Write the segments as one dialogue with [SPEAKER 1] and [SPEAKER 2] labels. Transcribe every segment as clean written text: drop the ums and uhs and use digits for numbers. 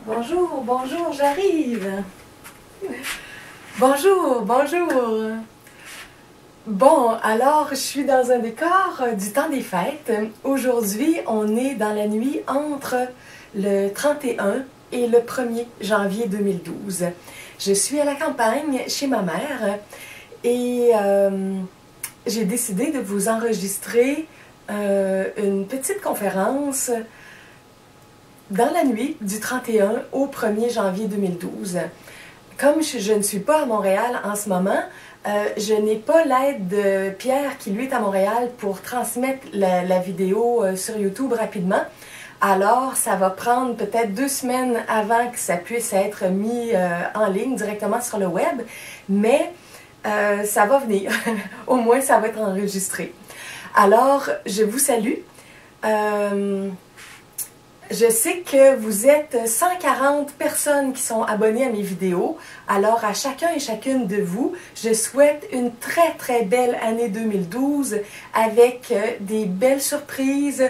[SPEAKER 1] Bonjour, bonjour, j'arrive. Bonjour, bonjour. Bon, alors je suis dans un décor du temps des fêtes. Aujourd'hui, on est dans la nuit entre le 31 et le 1er janvier 2012. Je suis à la campagne chez ma mère et j'ai décidé de vous enregistrer une petite conférence dans la nuit du 31 au 1er janvier 2012. Comme je ne suis pas à Montréal en ce moment, je n'ai pas l'aide de Pierre qui lui est à Montréal pour transmettre la vidéo sur YouTube rapidement. Alors, ça va prendre peut-être 2 semaines avant que ça puisse être mis en ligne directement sur le web, mais ça va venir. Au moins, ça va être enregistré. Alors, je vous salue. Je sais que vous êtes 140 personnes qui sont abonnées à mes vidéos. Alors, à chacun et chacune de vous, je souhaite une très, très belle année 2012 avec des belles surprises,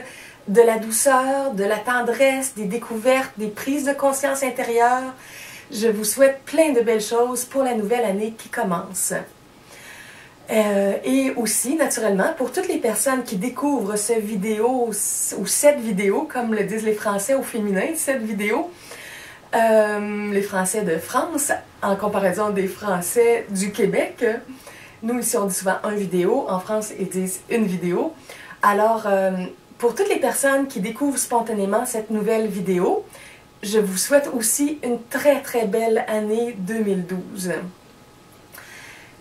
[SPEAKER 1] de la douceur, de la tendresse, des découvertes, des prises de conscience intérieure. Je vous souhaite plein de belles choses pour la nouvelle année qui commence. Et aussi, naturellement, pour toutes les personnes qui découvrent cette vidéo, ou cette vidéo, comme le disent les Français au féminin, cette vidéo, les Français de France, en comparaison des Français du Québec. Nous, ici, on dit souvent un vidéo. En France, ils disent une vidéo. Alors, pour toutes les personnes qui découvrent spontanément cette nouvelle vidéo, je vous souhaite aussi une très, très belle année 2012.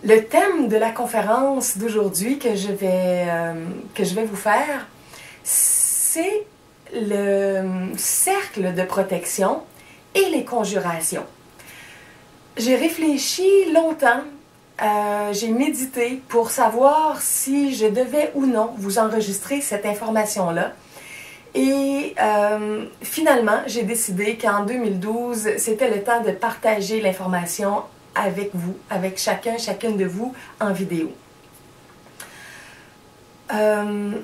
[SPEAKER 1] Le thème de la conférence d'aujourd'hui que je vais vous faire, c'est le cercle de protection et les conjurations. J'ai réfléchi longtemps, j'ai médité pour savoir si je devais ou non vous enregistrer cette information-là. Et finalement, j'ai décidé qu'en 2012, c'était le temps de partager l'information avec vous, avec chacune de vous en vidéo.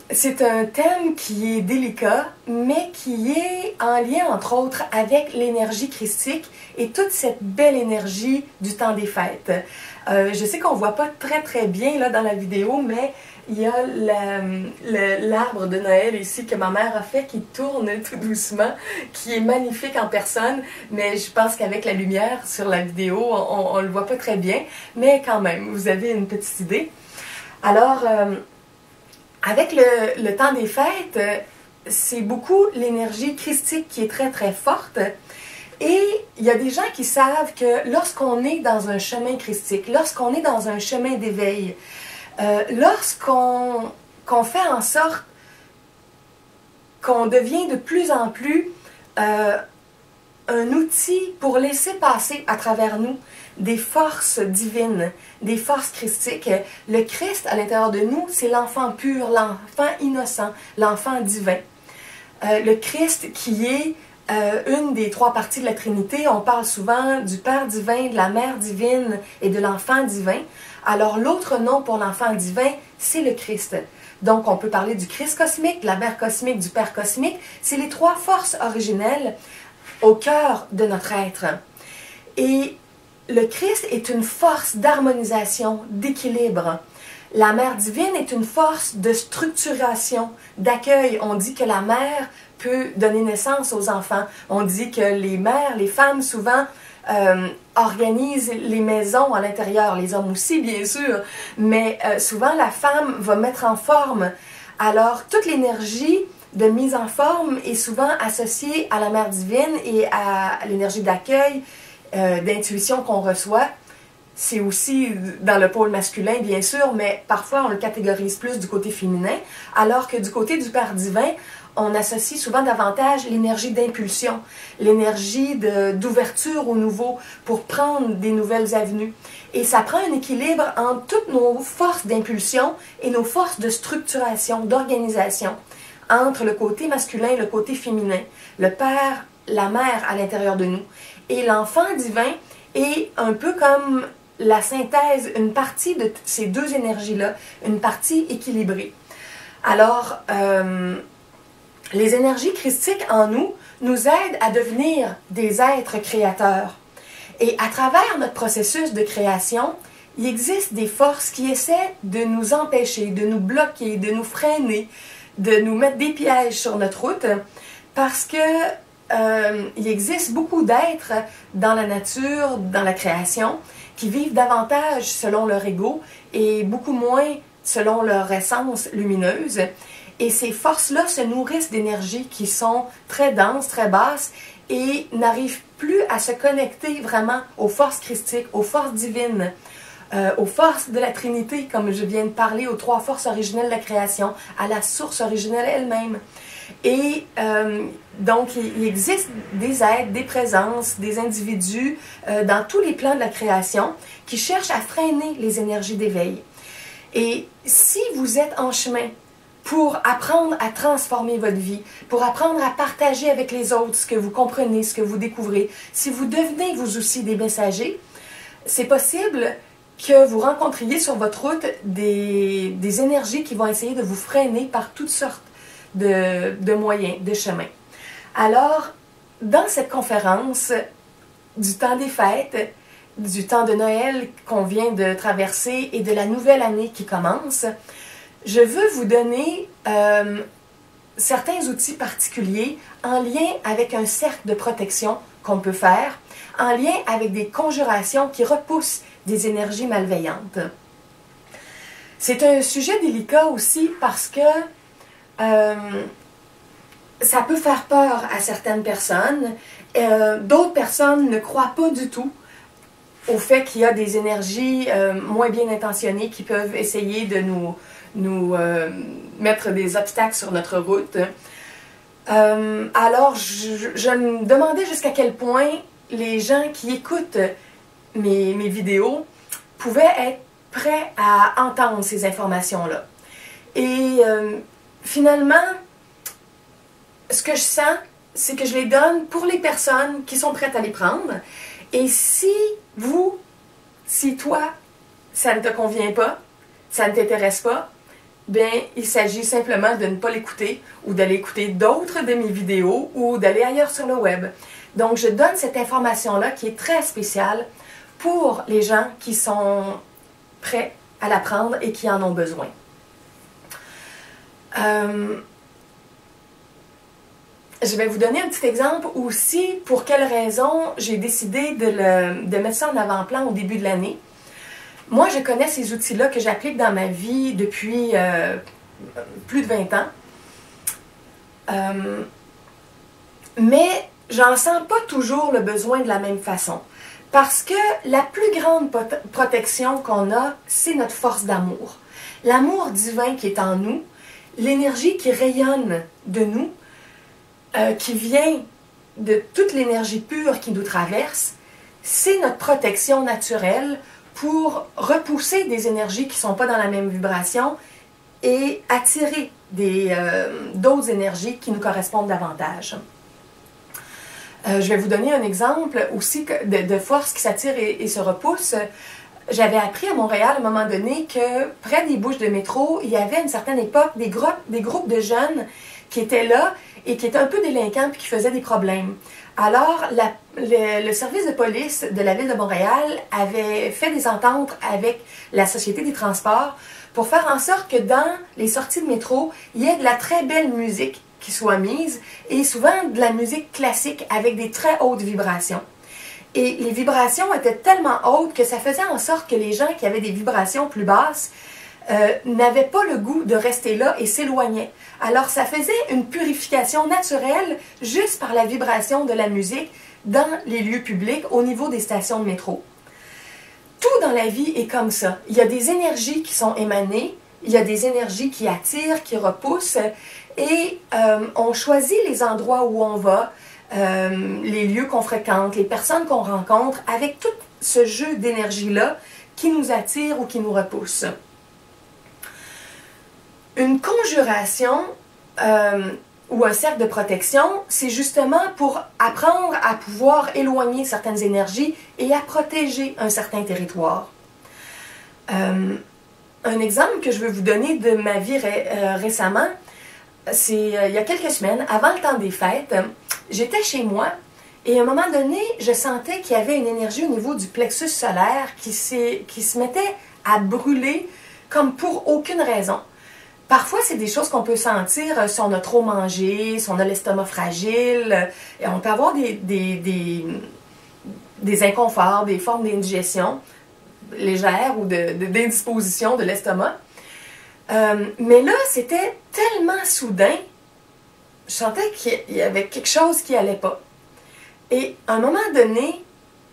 [SPEAKER 1] C'est un thème qui est délicat, mais qui est en lien, entre autres, avec l'énergie christique et toute cette belle énergie du temps des fêtes. Je sais qu'on ne voit pas très très bien là, dans la vidéo, mais il y a l'arbre de Noël ici que ma mère a fait qui tourne tout doucement, qui est magnifique en personne, mais je pense qu'avec la lumière sur la vidéo, on ne le voit pas très bien, mais quand même, vous avez une petite idée. Alors, avec le temps des fêtes, c'est beaucoup l'énergie christique qui est très très forte. Et il y a des gens qui savent que lorsqu'on est dans un chemin christique, lorsqu'on est dans un chemin d'éveil, lorsqu'on fait en sorte qu'on devient de plus en plus un outil pour laisser passer à travers nous des forces divines, des forces christiques. Le Christ à l'intérieur de nous, c'est l'enfant pur, l'enfant innocent, l'enfant divin. Le Christ qui est une des 3 parties de la Trinité. On parle souvent du Père divin, de la Mère divine et de l'enfant divin. Alors l'autre nom pour l'enfant divin, c'est le Christ. Donc on peut parler du Christ cosmique, de la Mère cosmique, du Père cosmique. C'est les 3 forces originelles au cœur de notre être. Et le Christ est une force d'harmonisation, d'équilibre. La Mère divine est une force de structuration, d'accueil. On dit que la mère peut donner naissance aux enfants. On dit que les mères, les femmes, souvent organisent les maisons à l'intérieur, les hommes aussi, bien sûr, mais souvent la femme va mettre en forme. Alors, toute l'énergie de mise en forme est souvent associée à la Mère divine et à l'énergie d'accueil, d'intuition qu'on reçoit. C'est aussi dans le pôle masculin, bien sûr, mais parfois on le catégorise plus du côté féminin, alors que du côté du Père divin, on associe souvent davantage l'énergie d'impulsion, l'énergie d'ouverture au nouveau pour prendre des nouvelles avenues. Et ça prend un équilibre entre toutes nos forces d'impulsion et nos forces de structuration, d'organisation, entre le côté masculin et le côté féminin, le Père, la Mère à l'intérieur de nous. Et l'enfant divin est un peu comme la synthèse, une partie de ces 2 énergies-là, une partie équilibrée. Alors, Les énergies christiques en nous nous aident à devenir des êtres créateurs. Et à travers notre processus de création, il existe des forces qui essaient de nous empêcher, de nous bloquer, de nous freiner, de nous mettre des pièges sur notre route, parce que il existe beaucoup d'êtres dans la nature, dans la création, qui vivent davantage selon leur ego et beaucoup moins selon leur essence lumineuse. Et ces forces-là se nourrissent d'énergies qui sont très denses, très basses, et n'arrivent plus à se connecter vraiment aux forces christiques, aux forces divines, aux forces de la Trinité, comme je viens de parler, aux trois forces originelles de la création, à la source originelle elle-même. Et donc, il existe des êtres, des présences, des individus dans tous les plans de la création qui cherchent à freiner les énergies d'éveil. Et si vous êtes en chemin pour apprendre à transformer votre vie, pour apprendre à partager avec les autres ce que vous comprenez, ce que vous découvrez, si vous devenez vous aussi des messagers, c'est possible que vous rencontriez sur votre route des énergies qui vont essayer de vous freiner par toutes sortes de moyens, de chemins. Alors, dans cette conférence du temps des fêtes, du temps de Noël qu'on vient de traverser et de la nouvelle année qui commence, je veux vous donner certains outils particuliers en lien avec un cercle de protection qu'on peut faire, en lien avec des conjurations qui repoussent des énergies malveillantes. C'est un sujet délicat aussi parce que ça peut faire peur à certaines personnes. D'autres personnes ne croient pas du tout au fait qu'il y a des énergies moins bien intentionnées qui peuvent essayer de nous mettre des obstacles sur notre route. Alors, je me demandais jusqu'à quel point les gens qui écoutent mes vidéos pouvaient être prêts à entendre ces informations-là. Et finalement, ce que je sens, c'est que je les donne pour les personnes qui sont prêtes à les prendre. Et si toi, ça ne te convient pas, ça ne t'intéresse pas, bien, il s'agit simplement de ne pas l'écouter ou d'aller écouter d'autres de mes vidéos ou d'aller ailleurs sur le web. Donc, je donne cette information-là qui est très spéciale pour les gens qui sont prêts à l'apprendre et qui en ont besoin. Je vais vous donner un petit exemple aussi pour quelle raison j'ai décidé de mettre ça en avant-plan au début de l'année. Moi, je connais ces outils-là que j'applique dans ma vie depuis plus de 20 ans. Mais j'en sens pas toujours le besoin de la même façon. Parce que la plus grande protection qu'on a, c'est notre force d'amour. L'amour divin qui est en nous, l'énergie qui rayonne de nous, qui vient de toute l'énergie pure qui nous traverse, c'est notre protection naturelle pour repousser des énergies qui ne sont pas dans la même vibration et attirer d'autres énergies qui nous correspondent davantage. Je vais vous donner un exemple aussi de force qui s'attire et se repousse. J'avais appris à Montréal à un moment donné que près des bouches de métro, il y avait à une certaine époque des groupes de jeunes qui étaient là et qui étaient un peu délinquants et qui faisaient des problèmes. Alors, le service de police de la ville de Montréal avait fait des ententes avec la Société des transports pour faire en sorte que dans les sorties de métro, il y ait de la très belle musique qui soit mise et souvent de la musique classique avec des très hautes vibrations. Et les vibrations étaient tellement hautes que ça faisait en sorte que les gens qui avaient des vibrations plus basses n'avaient pas le goût de rester là et s'éloignaient. Alors ça faisait une purification naturelle juste par la vibration de la musique dans les lieux publics au niveau des stations de métro. Tout dans la vie est comme ça. Il y a des énergies qui sont émanées, il y a des énergies qui attirent, qui repoussent et on choisit les endroits où on va, les lieux qu'on fréquente, les personnes qu'on rencontre avec tout ce jeu d'énergie-là qui nous attire ou qui nous repousse. Une conjuration ou un cercle de protection, c'est justement pour apprendre à pouvoir éloigner certaines énergies et à protéger un certain territoire. Un exemple que je veux vous donner de ma vie récemment, il y a quelques semaines, avant le temps des fêtes, j'étais chez moi et à un moment donné, je sentais qu'il y avait une énergie au niveau du plexus solaire qui se mettait à brûler comme pour aucune raison. Parfois, c'est des choses qu'on peut sentir si on a trop mangé, si on a l'estomac fragile. Et on peut avoir des inconforts, des formes d'indigestion légères ou d'indisposition de l'estomac. Mais là, c'était tellement soudain, je sentais qu'il y avait quelque chose qui n'allait pas. Et à un moment donné,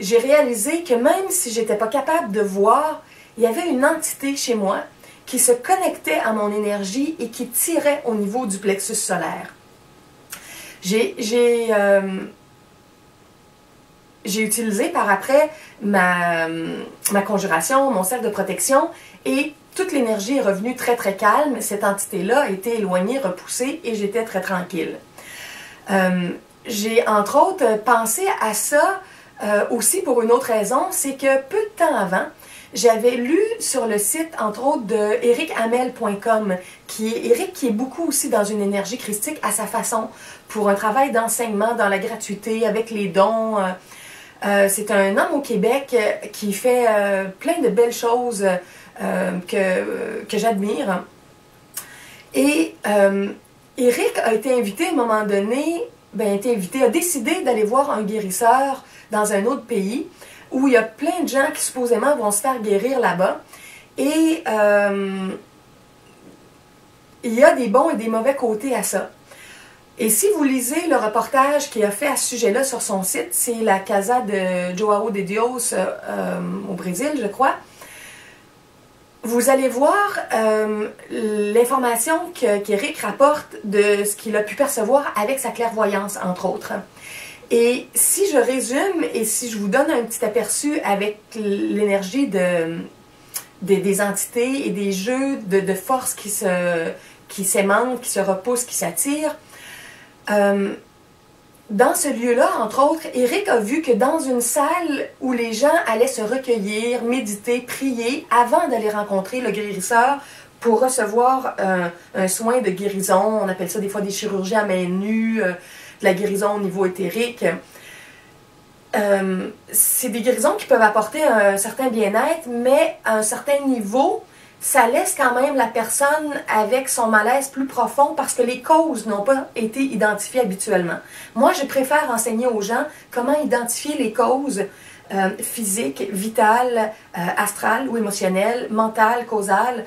[SPEAKER 1] j'ai réalisé que même si je n'étais pas capable de voir, il y avait une entité chez moi qui se connectait à mon énergie et qui tirait au niveau du plexus solaire. J'ai utilisé par après ma conjuration, mon cercle de protection, et toute l'énergie est revenue très très calme. Cette entité-là a été éloignée, repoussée, et j'étais très tranquille. J'ai entre autres pensé à ça aussi pour une autre raison, c'est que peu de temps avant, j'avais lu sur le site, entre autres, de erichamel.com, Eric qui est beaucoup aussi dans une énergie christique à sa façon, pour un travail d'enseignement dans la gratuité, avec les dons. C'est un homme au Québec qui fait plein de belles choses que j'admire. Et Eric a été invité à un moment donné, a décidé d'aller voir un guérisseur dans un autre pays, où il y a plein de gens qui supposément vont se faire guérir là-bas. Et il y a des bons et des mauvais côtés à ça. Et si vous lisez le reportage qu'il a fait à ce sujet-là sur son site, c'est la Casa de João de Dios au Brésil, je crois, vous allez voir l'information qu'Éric rapporte de ce qu'il a pu percevoir avec sa clairvoyance, entre autres. Et si je résume et si je vous donne un petit aperçu avec l'énergie des entités et des jeux de force qui s'aimantent, qui se repoussent, qui s'attirent, dans ce lieu-là, entre autres, Eric a vu que dans une salle où les gens allaient se recueillir, méditer, prier, avant d'aller rencontrer le guérisseur pour recevoir un soin de guérison, on appelle ça des fois des chirurgies à main nue, de la guérison au niveau éthérique. C'est des guérisons qui peuvent apporter un certain bien-être, mais à un certain niveau, ça laisse quand même la personne avec son malaise plus profond parce que les causes n'ont pas été identifiées habituellement. Moi, je préfère enseigner aux gens comment identifier les causes physiques, vitales, astrales ou émotionnelles, mentales, causales.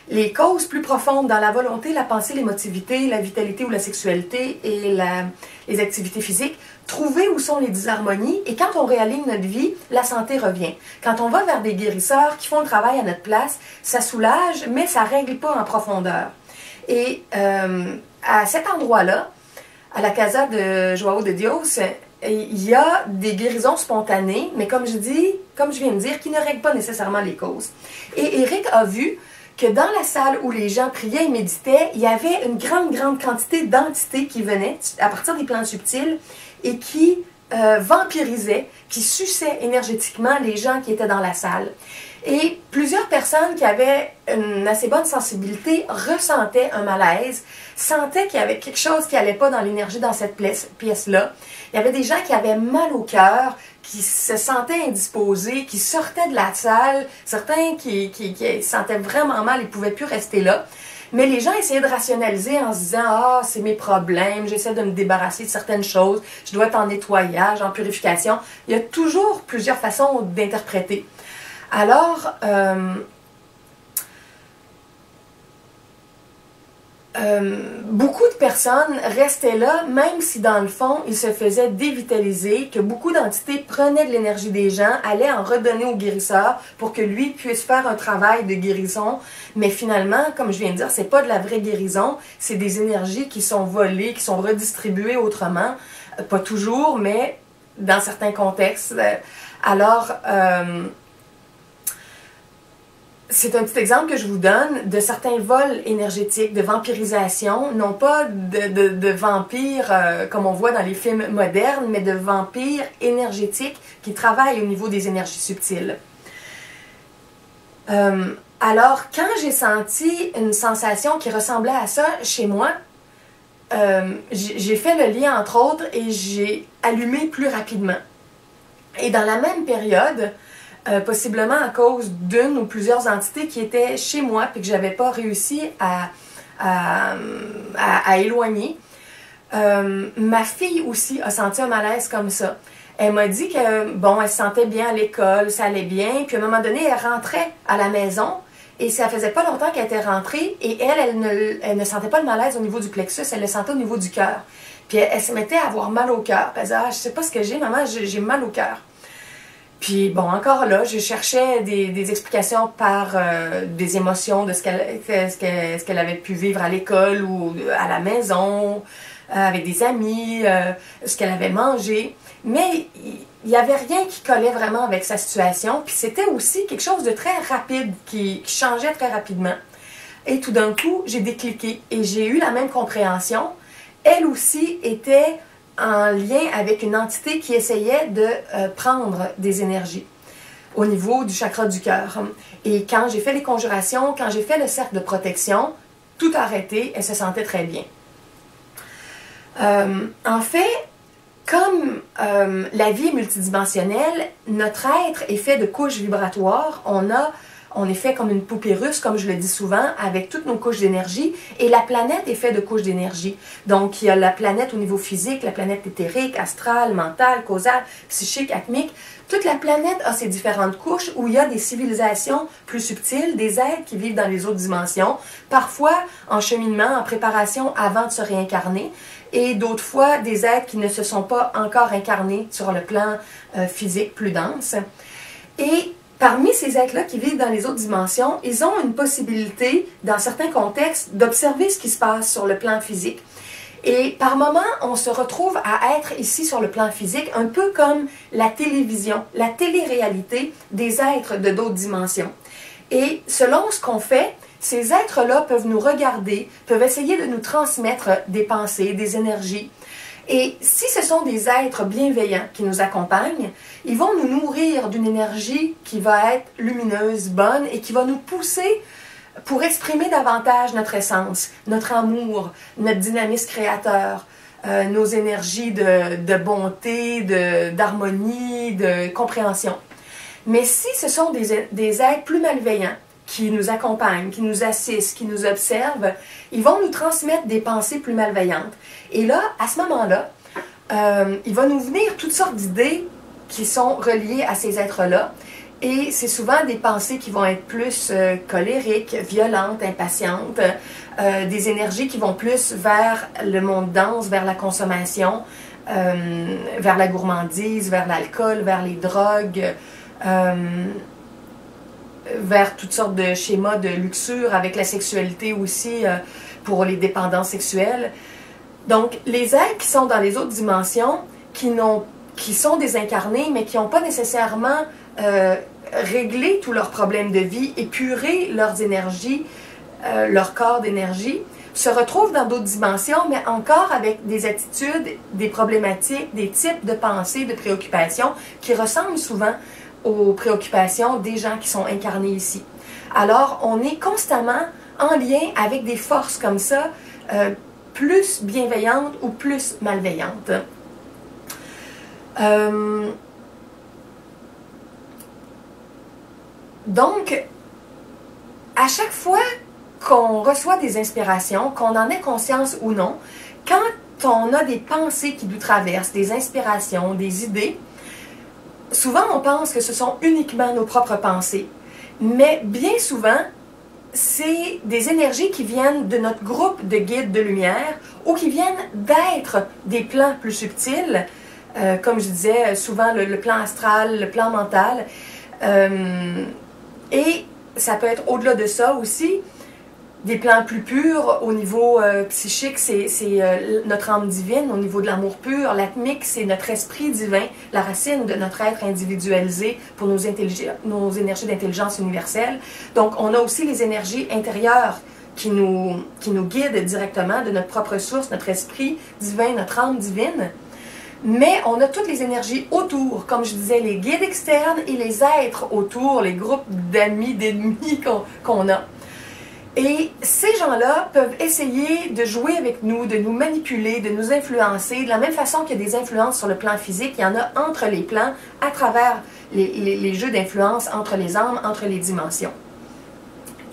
[SPEAKER 1] Les causes plus profondes dans la volonté, la pensée, l'émotivité, la vitalité ou la sexualité et les activités physiques, trouver où sont les disharmonies et quand on réaligne notre vie, la santé revient. Quand on va vers des guérisseurs qui font le travail à notre place, ça soulage, mais ça ne règle pas en profondeur. Et à cet endroit-là, à la Casa de João de Dios, il y a des guérisons spontanées, mais comme je viens de dire, qui ne règlent pas nécessairement les causes. Et Eric a vu que dans la salle où les gens priaient et méditaient, il y avait une grande quantité d'entités qui venaient à partir des plans subtils et qui vampirisaient, qui suçaient énergétiquement les gens qui étaient dans la salle. Et plusieurs personnes qui avaient une assez bonne sensibilité ressentaient un malaise, sentaient qu'il y avait quelque chose qui n'allait pas dans l'énergie dans cette pièce-là. Il y avait des gens qui avaient mal au cœur, qui se sentaient indisposés, qui sortaient de la salle, certains qui se sentaient vraiment mal, ils ne pouvaient plus rester là. Mais les gens essayaient de rationaliser en se disant « Ah, c'est mes problèmes, j'essaie de me débarrasser de certaines choses, je dois être en nettoyage, en purification. » Il y a toujours plusieurs façons d'interpréter. Alors, beaucoup de personnes restaient là, même si dans le fond, ils se faisaient dévitaliser, que beaucoup d'entités prenaient de l'énergie des gens, allaient en redonner au guérisseur pour que lui puisse faire un travail de guérison. Mais finalement, comme je viens de dire, c'est pas de la vraie guérison, c'est des énergies qui sont volées, qui sont redistribuées autrement. Pas toujours, mais dans certains contextes. Alors, c'est un petit exemple que je vous donne de certains vols énergétiques, de vampirisation, non pas de vampires comme on voit dans les films modernes, mais de vampires énergétiques qui travaillent au niveau des énergies subtiles. Alors, quand j'ai senti une sensation qui ressemblait à ça chez moi, j'ai fait le lien entre autres et j'ai allumé plus rapidement. Et dans la même période, possiblement à cause d'une ou plusieurs entités qui étaient chez moi et que je n'avais pas réussi à éloigner, ma fille aussi a senti un malaise comme ça. Elle m'a dit que, bon, elle se sentait bien à l'école, ça allait bien, puis à un moment donné, elle rentrait à la maison, et ça faisait pas longtemps qu'elle était rentrée, et elle ne sentait pas le malaise au niveau du plexus, elle le sentait au niveau du cœur. Puis elle se mettait à avoir mal au cœur. Elle disait, ah, je sais pas ce que j'ai, maman, j'ai mal au cœur. Puis bon, encore là, je cherchais des explications par des émotions de ce qu'elle avait pu vivre à l'école ou à la maison, avec des amis, ce qu'elle avait mangé. Mais il n'y avait rien qui collait vraiment avec sa situation. Puis c'était aussi quelque chose de très rapide, qui changeait très rapidement. Et tout d'un coup, j'ai décliqué et j'ai eu la même compréhension. Elle aussi était en lien avec une entité qui essayait de prendre des énergies au niveau du chakra du cœur. Et quand j'ai fait les conjurations, quand j'ai fait le cercle de protection, tout a arrêté, elle se sentait très bien. En fait, comme la vie est multidimensionnelle, notre être est fait de couches vibratoires. On est fait comme une poupée russe, comme je le dis souvent, avec toutes nos couches d'énergie. Et la planète est faite de couches d'énergie. Donc, il y a la planète au niveau physique, la planète éthérique, astrale, mentale, causale, psychique, atmique. Toute la planète a ses différentes couches où il y a des civilisations plus subtiles, des êtres qui vivent dans les autres dimensions, parfois en cheminement, en préparation avant de se réincarner, et d'autres fois des êtres qui ne se sont pas encore incarnés sur le plan physique plus dense. Et parmi ces êtres-là qui vivent dans les autres dimensions, ils ont une possibilité, dans certains contextes, d'observer ce qui se passe sur le plan physique. Et par moments, on se retrouve à être ici sur le plan physique, un peu comme la télévision, la télé-réalité des êtres de d'autres dimensions. Et selon ce qu'on fait, ces êtres-là peuvent nous regarder, peuvent essayer de nous transmettre des pensées, des énergies. Et si ce sont des êtres bienveillants qui nous accompagnent, ils vont nous nourrir d'une énergie qui va être lumineuse, bonne et qui va nous pousser pour exprimer davantage notre essence, notre amour, notre dynamisme créateur, nos énergies de bonté, d'harmonie, de compréhension. Mais si ce sont des êtres plus malveillants, qui nous accompagnent, qui nous assistent, qui nous observent, ils vont nous transmettre des pensées plus malveillantes. Et là, à ce moment-là, il va nous venir toutes sortes d'idées qui sont reliées à ces êtres-là. Et c'est souvent des pensées qui vont être plus colériques, violentes, impatientes, des énergies qui vont plus vers le monde dense, vers la consommation, vers la gourmandise, vers l'alcool, vers les drogues, vers toutes sortes de schémas de luxure, avec la sexualité aussi pour les dépendances sexuelles. Donc, les êtres qui sont dans les autres dimensions, qui sont désincarnés, mais qui n'ont pas nécessairement réglé tous leurs problèmes de vie, épuré leurs énergies, leur corps d'énergie, se retrouvent dans d'autres dimensions, mais encore avec des attitudes, des problématiques, des types de pensées, de préoccupations qui ressemblent souvent aux préoccupations des gens qui sont incarnés ici. Alors, on est constamment en lien avec des forces comme ça, plus bienveillantes ou plus malveillantes. Donc, à chaque fois qu'on reçoit des inspirations, qu'on en ait conscience ou non, quand on a des pensées qui nous traversent, des inspirations, des idées, souvent on pense que ce sont uniquement nos propres pensées. Mais bien souvent, c'est des énergies qui viennent de notre groupe de guides de lumière ou qui viennent d'êtres des plans plus subtils, comme je disais, souvent le plan astral, le plan mental. Et ça peut être au-delà de ça aussi, des plans plus purs au niveau psychique, c'est notre âme divine, au niveau de l'amour pur. L'atmique, c'est notre esprit divin, la racine de notre être individualisé pour nos énergies d'intelligence universelle. Donc, on a aussi les énergies intérieures qui nous guident directement de notre propre source, notre esprit divin, notre âme divine. Mais on a toutes les énergies autour, comme je disais, les guides externes et les êtres autour, les groupes d'amis, d'ennemis qu'on a. Et ces gens-là peuvent essayer de jouer avec nous, de nous manipuler, de nous influencer, de la même façon qu'il y a des influences sur le plan physique, il y en a entre les plans, à travers les jeux d'influence entre les âmes, entre les dimensions.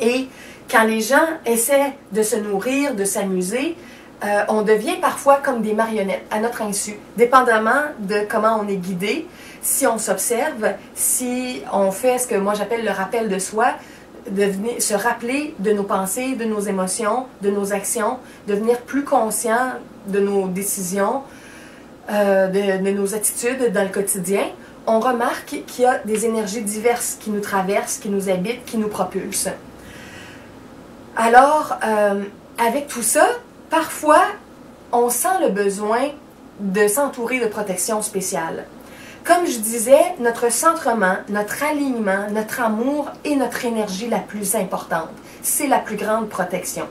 [SPEAKER 1] Et quand les gens essaient de se nourrir, de s'amuser, on devient parfois comme des marionnettes à notre insu, dépendamment de comment on est guidé, si on s'observe, si on fait ce que moi j'appelle le rappel de soi, de se rappeler de nos pensées, de nos émotions, de nos actions, devenir plus conscient de nos décisions, de nos attitudes dans le quotidien, on remarque qu'il y a des énergies diverses qui nous traversent, qui nous habitent, qui nous propulsent. Alors, avec tout ça, parfois, on sent le besoin de s'entourer de protection spéciale. Comme je disais, notre centrement, notre alignement, notre amour est notre énergie la plus importante. C'est la plus grande protection.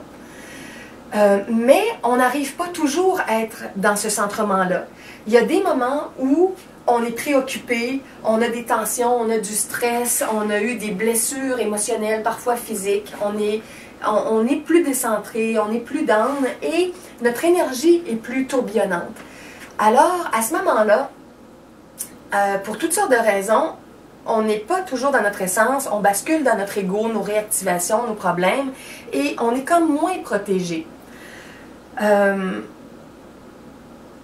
[SPEAKER 1] Mais on n'arrive pas toujours à être dans ce centrement-là. Il y a des moments où on est préoccupé, on a des tensions, on a du stress, on a eu des blessures émotionnelles, parfois physiques, on est plus décentré, on est plus down et notre énergie est plus tourbillonnante. Alors, à ce moment-là, pour toutes sortes de raisons, on n'est pas toujours dans notre essence, on bascule dans notre ego, nos réactivations, nos problèmes, et on est comme moins protégé.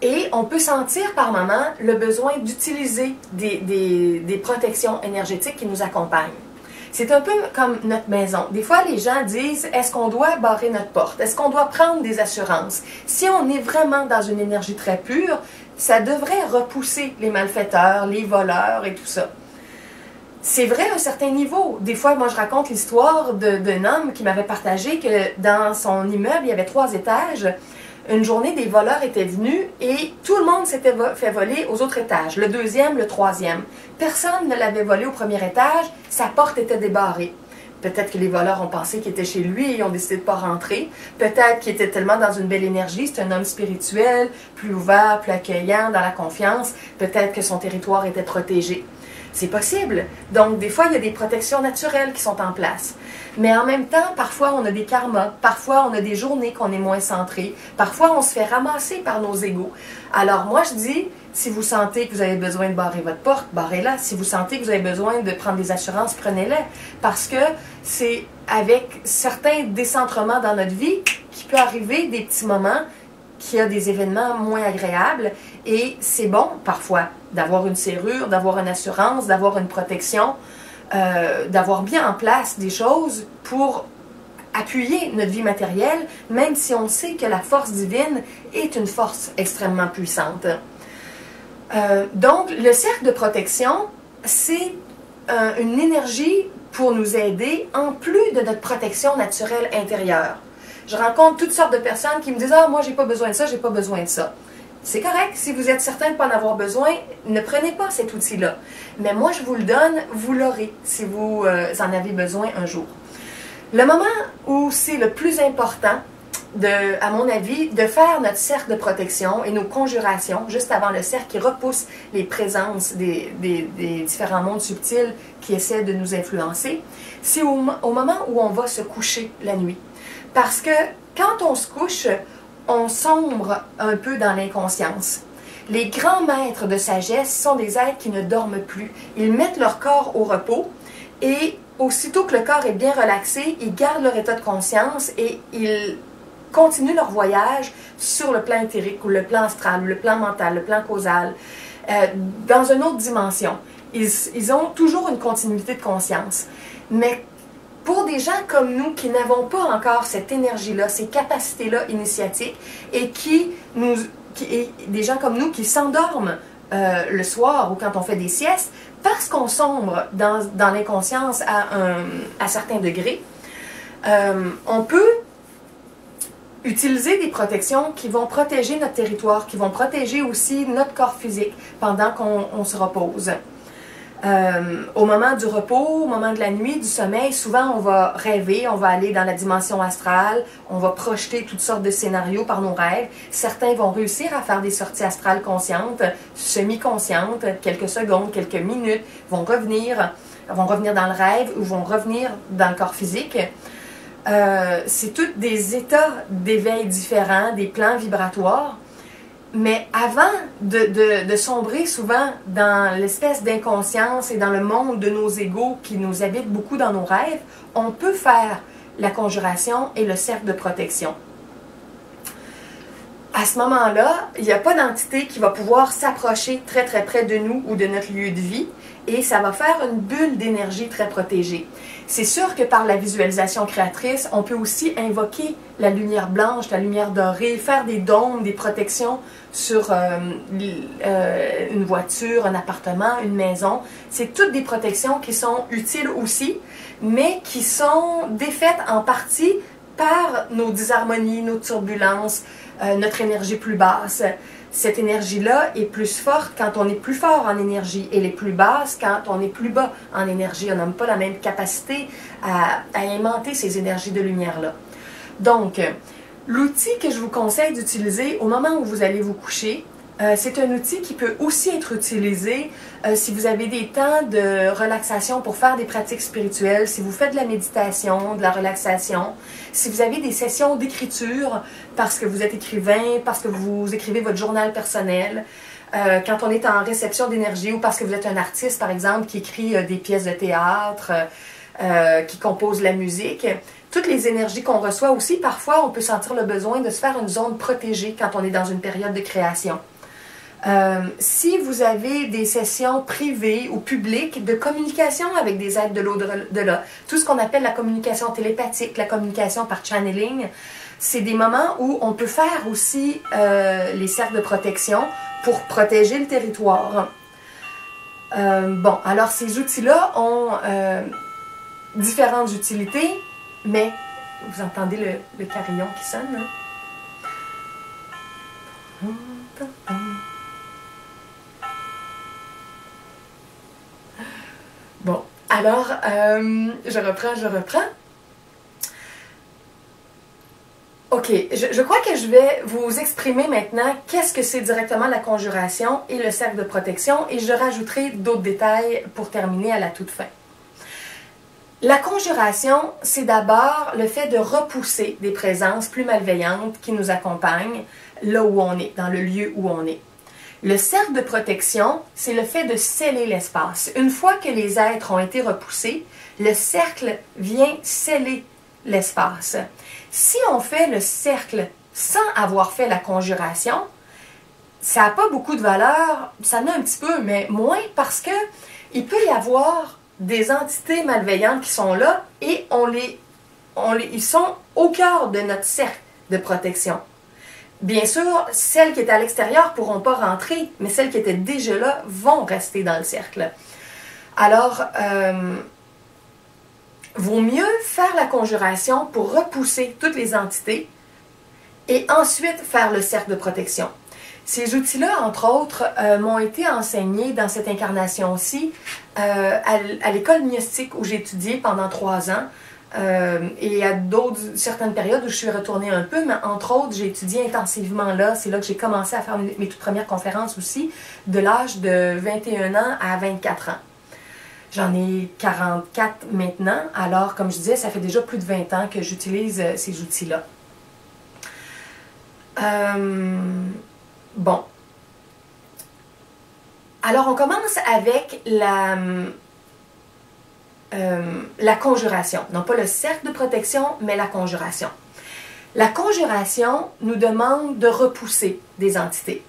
[SPEAKER 1] Et on peut sentir par moments le besoin d'utiliser des protections énergétiques qui nous accompagnent. C'est un peu comme notre maison. Des fois, les gens disent, est-ce qu'on doit barrer notre porte? Est-ce qu'on doit prendre des assurances? Si on est vraiment dans une énergie très pure, ça devrait repousser les malfaiteurs, les voleurs et tout ça. C'est vrai à un certain niveau. Des fois, moi, je raconte l'histoire d'un homme qui m'avait partagé que dans son immeuble, il y avait 3 étages. Une journée, des voleurs étaient venus et tout le monde s'était fait voler aux autres étages, le 2e, le 3e. Personne ne l'avait volé au 1er étage, sa porte était débarrée. Peut-être que les voleurs ont pensé qu'il était chez lui et ont décidé de ne pas rentrer. Peut-être qu'il était tellement dans une belle énergie, c'est un homme spirituel, plus ouvert, plus accueillant, dans la confiance. Peut-être que son territoire était protégé. C'est possible. Donc, des fois, il y a des protections naturelles qui sont en place. Mais en même temps, parfois, on a des karmas. Parfois, on a des journées qu'on est moins centré. Parfois, on se fait ramasser par nos égos. Alors, moi, je dis, si vous sentez que vous avez besoin de barrer votre porte, barrez-la. Si vous sentez que vous avez besoin de prendre des assurances, prenez-les. Parce que c'est avec certains décentrements dans notre vie qu'il peut arriver des petits moments qu'il y a des événements moins agréables. Et c'est bon, parfois, d'avoir une serrure, d'avoir une assurance, d'avoir une protection, d'avoir bien en place des choses pour appuyer notre vie matérielle, même si on sait que la force divine est une force extrêmement puissante. Donc, le cercle de protection, c'est une énergie pour nous aider en plus de notre protection naturelle intérieure. Je rencontre toutes sortes de personnes qui me disent « Ah, moi, j'ai pas besoin de ça, j'ai pas besoin de ça. » C'est correct, si vous êtes certain de ne pas en avoir besoin, ne prenez pas cet outil-là. Mais moi, je vous le donne, vous l'aurez si vous en avez besoin un jour. Le moment où c'est le plus important, à mon avis, de faire notre cercle de protection et nos conjurations, juste avant le cercle qui repousse les présences des différents mondes subtils qui essaient de nous influencer, c'est au moment où on va se coucher la nuit. Parce que quand on se couche, on sombre un peu dans l'inconscience. Les grands maîtres de sagesse sont des êtres qui ne dorment plus. Ils mettent leur corps au repos et aussitôt que le corps est bien relaxé, ils gardent leur état de conscience et ils continuent leur voyage sur le plan éthérique ou le plan astral, ou le plan mental, le plan causal, dans une autre dimension. Ils ont toujours une continuité de conscience. Mais pour des gens comme nous qui n'avons pas encore cette énergie-là, ces capacités-là initiatiques, et des gens comme nous qui s'endorment le soir ou quand on fait des siestes, parce qu'on sombre dans l'inconscience à certains degrés, on peut utiliser des protections qui vont protéger notre territoire, qui vont protéger aussi notre corps physique pendant qu'on se repose. Au moment du repos, au moment de la nuit, du sommeil, souvent on va rêver, on va aller dans la dimension astrale, on va projeter toutes sortes de scénarios par nos rêves. Certains vont réussir à faire des sorties astrales conscientes, semi-conscientes, quelques secondes, quelques minutes, vont revenir dans le rêve ou vont revenir dans le corps physique. c'est tous des états d'éveil différents, des plans vibratoires. Mais avant de sombrer souvent dans l'espèce d'inconscience et dans le monde de nos égos qui nous habitent beaucoup dans nos rêves, on peut faire la conjuration et le cercle de protection. À ce moment-là, il n'y a pas d'entité qui va pouvoir s'approcher très très près de nous ou de notre lieu de vie et ça va faire une bulle d'énergie très protégée. C'est sûr que par la visualisation créatrice, on peut aussi invoquer la lumière blanche, la lumière dorée, faire des dômes, des protections sur une voiture, un appartement, une maison. C'est toutes des protections qui sont utiles aussi, mais qui sont défaites en partie par nos disharmonies, nos turbulences, notre énergie plus basse. Cette énergie-là est plus forte quand on est plus fort en énergie. Elle est plus basse quand on est plus bas en énergie. On n'a pas la même capacité à aimanter ces énergies de lumière-là. Donc, l'outil que je vous conseille d'utiliser au moment où vous allez vous coucher, c'est un outil qui peut aussi être utilisé si vous avez des temps de relaxation pour faire des pratiques spirituelles, si vous faites de la méditation, de la relaxation, si vous avez des sessions d'écriture parce que vous êtes écrivain, parce que vous écrivez votre journal personnel, quand on est en réception d'énergie ou parce que vous êtes un artiste, par exemple, qui écrit des pièces de théâtre, qui compose la musique. Toutes les énergies qu'on reçoit aussi, parfois, on peut sentir le besoin de se faire une zone protégée quand on est dans une période de création. Si vous avez des sessions privées ou publiques de communication avec des êtres de l'au-delà, tout ce qu'on appelle la communication télépathique, la communication par channeling, c'est des moments où on peut faire aussi les cercles de protection pour protéger le territoire. Bon, alors ces outils-là ont différentes utilités, mais vous entendez le carillon qui sonne, hein? Bon, alors, je reprends. Ok, je crois que je vais vous exprimer maintenant qu'est-ce que c'est directement la conjuration et le cercle de protection et je rajouterai d'autres détails pour terminer à la toute fin. La conjuration, c'est d'abord le fait de repousser des présences plus malveillantes qui nous accompagnent là où on est, dans le lieu où on est. Le cercle de protection, c'est le fait de sceller l'espace. Une fois que les êtres ont été repoussés, le cercle vient sceller l'espace. Si on fait le cercle sans avoir fait la conjuration, ça n'a pas beaucoup de valeur, ça en a un petit peu, mais moins parce que il peut y avoir des entités malveillantes qui sont là et ils sont au cœur de notre cercle de protection. Bien sûr, celles qui étaient à l'extérieur ne pourront pas rentrer, mais celles qui étaient déjà là vont rester dans le cercle. Alors, vaut mieux faire la conjuration pour repousser toutes les entités et ensuite faire le cercle de protection. Ces outils-là, entre autres, m'ont été enseignés dans cette incarnation-ci à l'école gnostique où j'ai étudié pendant 3 ans. Et à certaines périodes où je suis retournée un peu, mais entre autres, j'ai étudié intensivement là. C'est là que j'ai commencé à faire mes toutes premières conférences aussi, de l'âge de 21 ans à 24 ans. J'en ai 44 maintenant, alors comme je disais, ça fait déjà plus de 20 ans que j'utilise ces outils-là. Bon. Alors, on commence avec la conjuration. Non pas le cercle de protection, mais la conjuration. La conjuration nous demande de repousser des entités.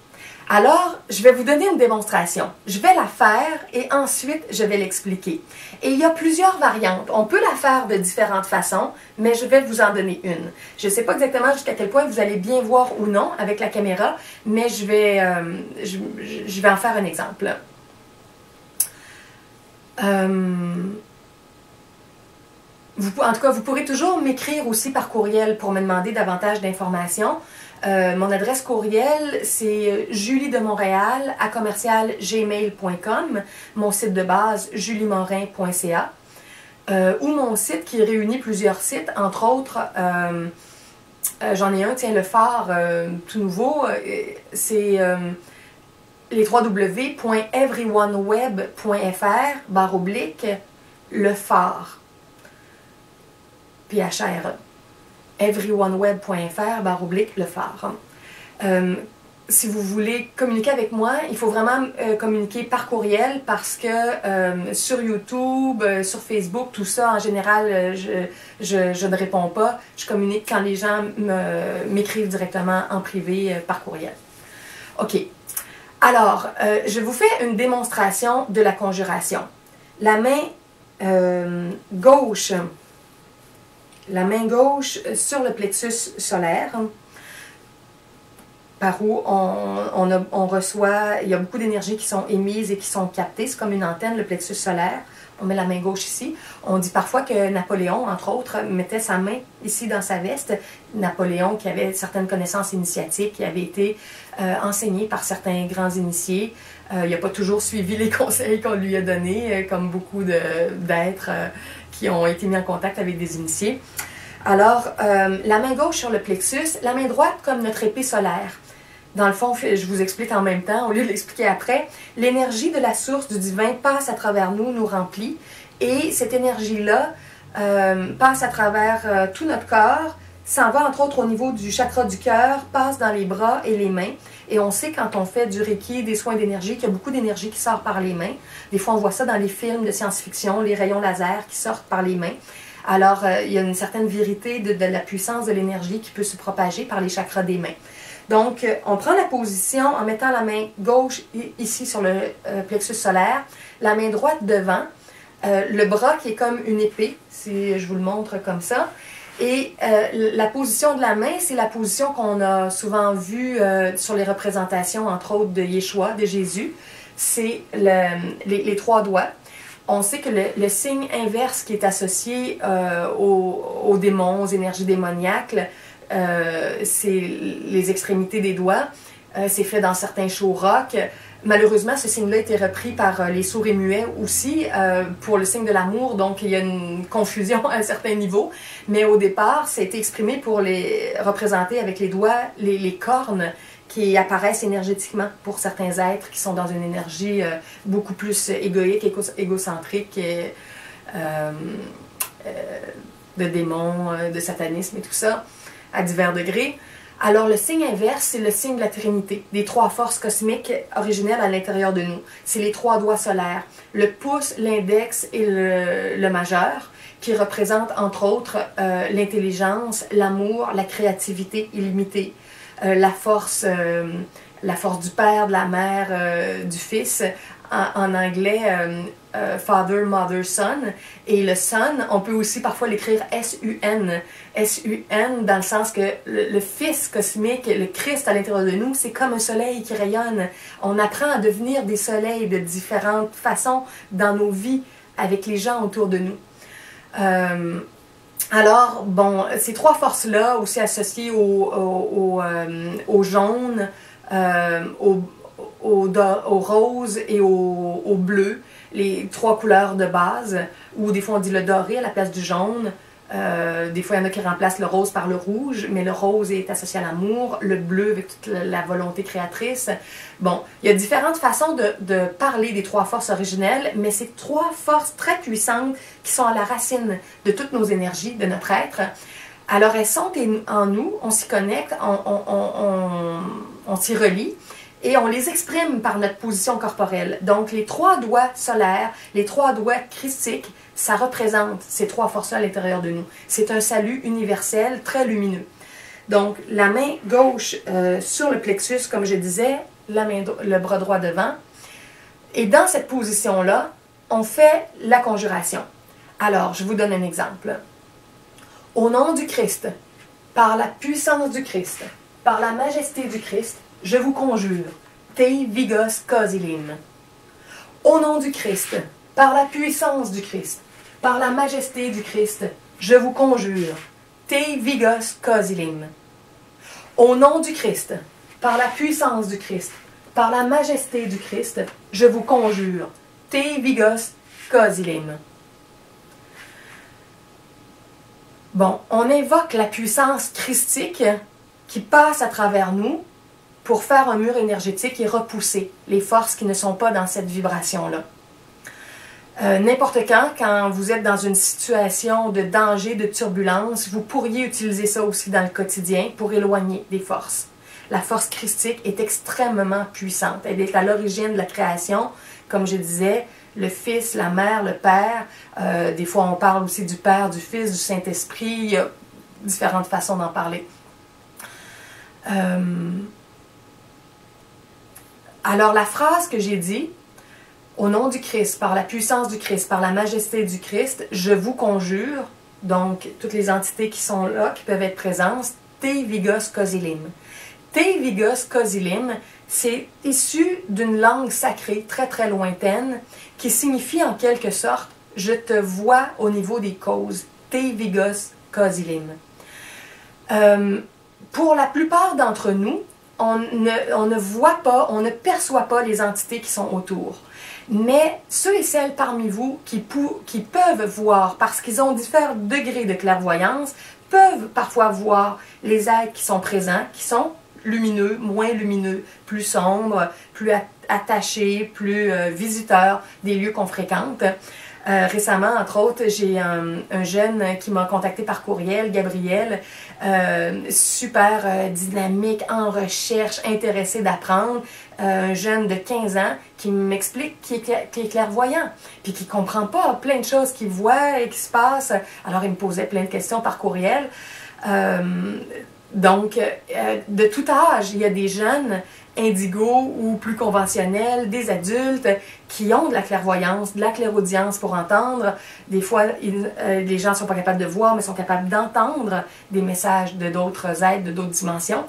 [SPEAKER 1] Alors, je vais vous donner une démonstration. Je vais la faire et ensuite, je vais l'expliquer. Et il y a plusieurs variantes. On peut la faire de différentes façons, mais je vais vous en donner une. Je ne sais pas exactement jusqu'à quel point vous allez bien voir ou non avec la caméra, mais je vais en faire un exemple. En tout cas, vous pourrez toujours m'écrire aussi par courriel pour me demander davantage d'informations. Mon adresse courriel, c'est juliedemontréal@gmail.com, mon site de base, juliemorin.ca, ou mon site qui réunit plusieurs sites, entre autres, j'en ai un, tiens, le phare, tout nouveau, c'est les www.everyoneweb.fr/le phare. PHRE. everyoneWeb.fr/le phare. Si vous voulez communiquer avec moi, il faut vraiment communiquer par courriel parce que sur YouTube, sur Facebook, tout ça, en général, je ne réponds pas. Je communique quand les gens m'écrivent directement en privé par courriel. OK. Alors, je vous fais une démonstration de la conjuration. La main gauche sur le plexus solaire, par où on reçoit, il y a beaucoup d'énergies qui sont émises et qui sont captées. C'est comme une antenne, le plexus solaire. On met la main gauche ici. On dit parfois que Napoléon, entre autres, mettait sa main ici dans sa veste. Napoléon, qui avait certaines connaissances initiatiques, qui avait été enseigné par certains grands initiés. Il n'a pas toujours suivi les conseils qu'on lui a donnés, comme beaucoup d'êtres qui ont été mis en contact avec des initiés. Alors, la main gauche sur le plexus, la main droite comme notre épée solaire. Dans le fond, je vous explique en même temps, au lieu de l'expliquer après. L'énergie de la source du divin passe à travers nous, nous remplit. Et cette énergie-là passe à travers tout notre corps, s'en va entre autres au niveau du chakra du cœur, passe dans les bras et les mains. Et on sait quand on fait du Reiki, des soins d'énergie, qu'il y a beaucoup d'énergie qui sort par les mains. Des fois, on voit ça dans les films de science-fiction, les rayons laser qui sortent par les mains. Alors, il y a une certaine vérité de la puissance de l'énergie qui peut se propager par les chakras des mains. Donc, on prend la position en mettant la main gauche ici sur le plexus solaire, la main droite devant, le bras qui est comme une épée, si je vous le montre comme ça. Et la position de la main, c'est la position qu'on a souvent vue sur les représentations, entre autres de Yeshua, de Jésus. C'est les trois doigts. On sait que le signe inverse qui est associé aux démons, aux énergies démoniaques, c'est les extrémités des doigts. C'est fait dans certains shows rock. Malheureusement, ce signe-là a été repris par les sourds et muets aussi pour le signe de l'amour, donc il y a une confusion à un certain niveau. Mais au départ, ça a été exprimé pour les représenter avec les doigts, les cornes qui apparaissent énergétiquement pour certains êtres qui sont dans une énergie beaucoup plus égoïque, égocentrique, de démons, de satanisme et tout ça, à divers degrés. Alors, le signe inverse, c'est le signe de la Trinité, des trois forces cosmiques originelles à l'intérieur de nous. C'est les trois doigts solaires, le pouce, l'index et le majeur, qui représentent entre autres l'intelligence, l'amour, la créativité illimitée, la force du Père, de la Mère, du Fils, en anglais Father, Mother, Son. Et le Son, on peut aussi parfois l'écrire S-U-N. S-U-N dans le sens que le Fils cosmique, le Christ à l'intérieur de nous, c'est comme un soleil qui rayonne. On apprend à devenir des soleils de différentes façons dans nos vies avec les gens autour de nous. Alors, bon, ces trois forces-là, aussi associées au jaune, au rose et au bleu, les trois couleurs de base, ou des fois on dit le doré à la place du jaune. Des fois, il y en a qui remplacent le rose par le rouge, mais le rose est associé à l'amour, le bleu avec toute la volonté créatrice. Bon, il y a différentes façons de parler des trois forces originelles, mais c'est trois forces très puissantes qui sont à la racine de toutes nos énergies, de notre être. Alors, elles sont en nous, on s'y connecte, on s'y relie, et on les exprime par notre position corporelle. Donc, les trois doigts solaires, les trois doigts christiques, ça représente ces trois forces-là à l'intérieur de nous. C'est un salut universel très lumineux. Donc, la main gauche sur le plexus, comme je disais, le bras droit devant. Et dans cette position-là, on fait la conjuration. Alors, je vous donne un exemple. Au nom du Christ, par la puissance du Christ, par la majesté du Christ, je vous conjure, Te Vigos Causilim. Au nom du Christ, par la puissance du Christ, par la majesté du Christ, je vous conjure, Te Vigos Causilim. Au nom du Christ, par la puissance du Christ, par la majesté du Christ, je vous conjure, Te Vigos Causilim. Bon, on invoque la puissance christique qui passe à travers nous pour faire un mur énergétique et repousser les forces qui ne sont pas dans cette vibration-là. N'importe quand vous êtes dans une situation de danger, de turbulence, vous pourriez utiliser ça aussi dans le quotidien pour éloigner des forces. La force christique est extrêmement puissante. Elle est à l'origine de la création, comme je disais, le Fils, la Mère, le Père. Des fois, on parle aussi du Père, du Fils, du Saint-Esprit. Il y a différentes façons d'en parler. Alors, la phrase que j'ai dit, au nom du Christ, par la puissance du Christ, par la majesté du Christ, je vous conjure, donc toutes les entités qui sont là, qui peuvent être présentes, Te Vigos Cosilim. Te Vigos Cosilim, c'est issu d'une langue sacrée très très lointaine qui signifie en quelque sorte « je te vois au niveau des causes ». Te Vigos Cosilim. Pour la plupart d'entre nous, on ne voit pas, on ne perçoit pas les entités qui sont autour. Mais ceux et celles parmi vous qui peuvent voir, parce qu'ils ont différents degrés de clairvoyance, peuvent parfois voir les êtres qui sont présents, qui sont lumineux, moins lumineux, plus sombres, plus attachés, plus visiteurs des lieux qu'on fréquente. Récemment, entre autres, j'ai un jeune qui m'a contacté par courriel, Gabriel, super dynamique, en recherche, intéressé d'apprendre, un jeune de 15 ans qui m'explique qu'il est clairvoyant, puis qui comprend pas plein de choses qu'il voit et qui se passe. Alors, il me posait plein de questions par courriel. Donc, de tout âge, il y a des jeunes indigos ou plus conventionnels, des adultes qui ont de la clairvoyance, de la clairaudience pour entendre. Des fois, les gens ne sont pas capables de voir, mais sont capables d'entendre des messages de d'autres êtres, de d'autres dimensions.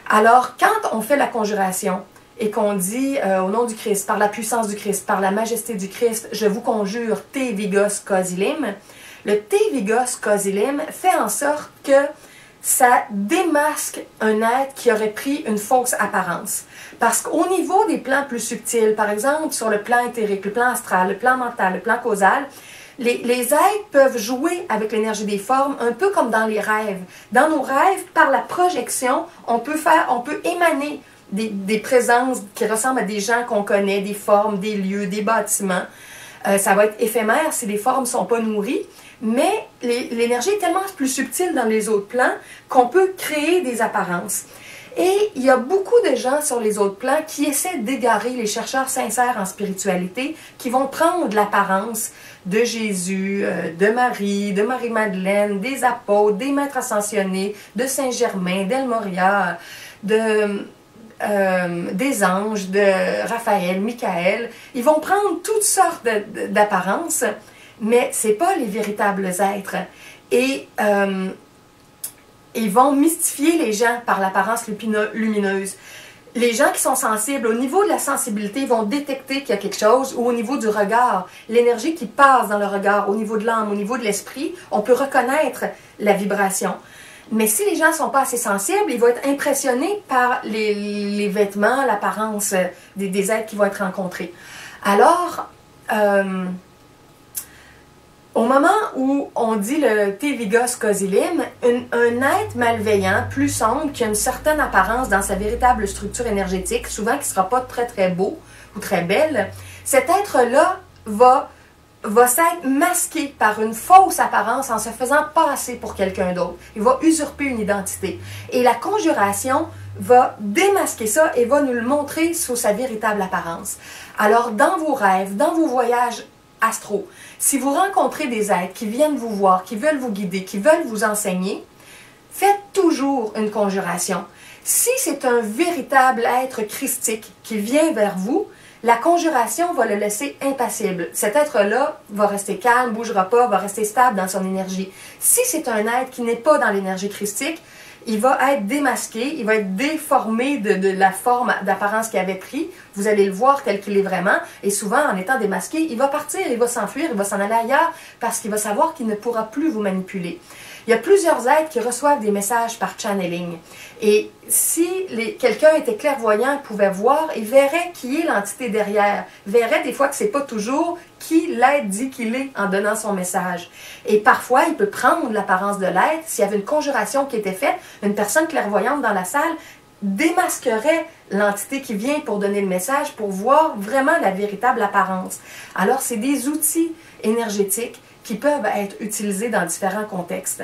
[SPEAKER 1] Alors, quand on fait la conjuration et qu'on dit au nom du Christ, par la puissance du Christ, par la majesté du Christ, je vous conjure Te Vigos Cosilim, le Te Vigos Cosilim fait en sorte que ça démasque un être qui aurait pris une fausse apparence. Parce qu'au niveau des plans plus subtils, par exemple sur le plan éthérique, le plan astral, le plan mental, le plan causal, les êtres peuvent jouer avec l'énergie des formes un peu comme dans les rêves. Dans nos rêves, par la projection, on peut émaner des présences qui ressemblent à des gens qu'on connaît, des formes, des lieux, des bâtiments. Ça va être éphémère si les formes ne sont pas nourries. Mais l'énergie est tellement plus subtile dans les autres plans qu'on peut créer des apparences. Et il y a beaucoup de gens sur les autres plans qui essaient d'égarer les chercheurs sincères en spiritualité, qui vont prendre l'apparence de Jésus, de Marie-Madeleine, des apôtres, des maîtres ascensionnés, de Saint-Germain, d'El Moria, des anges, de Raphaël, Michael. Ils vont prendre toutes sortes d'apparences, mais ce n'est pas les véritables êtres. Et ils vont mystifier les gens par l'apparence lumineuse. Les gens qui sont sensibles, au niveau de la sensibilité, vont détecter qu'il y a quelque chose, ou au niveau du regard, l'énergie qui passe dans le regard, au niveau de l'âme, au niveau de l'esprit, on peut reconnaître la vibration. Mais si les gens ne sont pas assez sensibles, ils vont être impressionnés par les vêtements, l'apparence des êtres qui vont être rencontrés. Alors, au moment où on dit le Te Vigos Cosilim, un être malveillant, plus sombre, qui a une certaine apparence dans sa véritable structure énergétique, souvent qui ne sera pas très très beau ou très belle, cet être-là va s'être masqué par une fausse apparence en se faisant passer pour quelqu'un d'autre. Il va usurper une identité. Et la conjuration va démasquer ça et va nous le montrer sous sa véritable apparence. Alors, dans vos rêves, dans vos voyages astraux, si vous rencontrez des êtres qui viennent vous voir, qui veulent vous guider, qui veulent vous enseigner, faites toujours une conjuration. Si c'est un véritable être christique qui vient vers vous, la conjuration va le laisser impassible. Cet être-là va rester calme, ne bougera pas, va rester stable dans son énergie. Si c'est un être qui n'est pas dans l'énergie christique, il va être démasqué, il va être déformé de la forme d'apparence qu'il avait pris. Vous allez le voir tel qu'il est vraiment. Et souvent, en étant démasqué, il va partir, il va s'enfuir, il va s'en aller ailleurs parce qu'il va savoir qu'il ne pourra plus vous manipuler. Il y a plusieurs êtres qui reçoivent des messages par channeling. Et si quelqu'un était clairvoyant, pouvait voir, il verrait qui est l'entité derrière. Il verrait des fois que c'est pas toujours qui l'être dit qu'il est en donnant son message. Et parfois, il peut prendre l'apparence de l'être. S'il y avait une conjuration qui était faite, une personne clairvoyante dans la salle démasquerait l'entité qui vient pour donner le message, pour voir vraiment la véritable apparence. Alors, c'est des outils énergétiques qui peuvent être utilisés dans différents contextes.